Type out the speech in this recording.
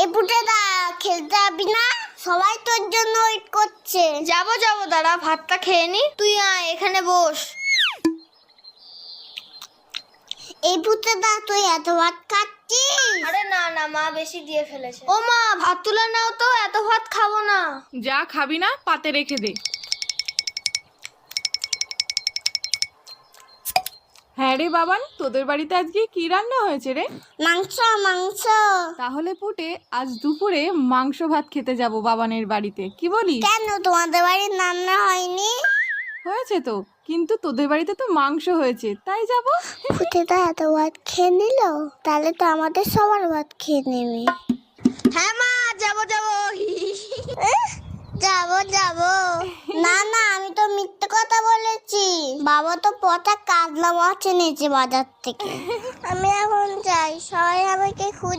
এ পুটেদা খেলতে যাবি না? সবাই তোর জন্য ওয়েট করছে। যাবো দাঁড়া, ভাতটা খেয়ে নি। তুই আয়, এখানে বস। এই পুটেদা তুই এত ভাত খাচ্ছিস? আরে না মা বেশি দিয়ে ফেলেছে। ও মা, ভাত তুলে নাও তো, এত ভাত খাবো না। যা খাবি না পাতে রেখে দে। হ্যাঁ রে বাবান, তোদের বাড়িতে আজকে কি রান্না হয়েছে রে? মাংস মাংস। তাহলে পুটে আজ দুপুরে মাংস ভাত খেতে যাব বাবানের বাড়িতে, কি বলি? কেন তোমাদের বাড়ির রান্না হয়নি? হয়েছে তো, কিন্তু তোদের বাড়িতে তো মাংস হয়েছে, তাই যাব। পুটেদা এত ভাত খেয়ে নিল, তাহলে তো আমাদের সবার ভাত খেয়ে নেবে। হ্যাঁ মা, যাবো যাবো না আমি তো মিথ্যে কথা বলেছি। বাবা তো পচা কাতলা মাছ এনেছে বাজার থেকে। আমি এখন যাই, সবাই আমাকে খুঁজে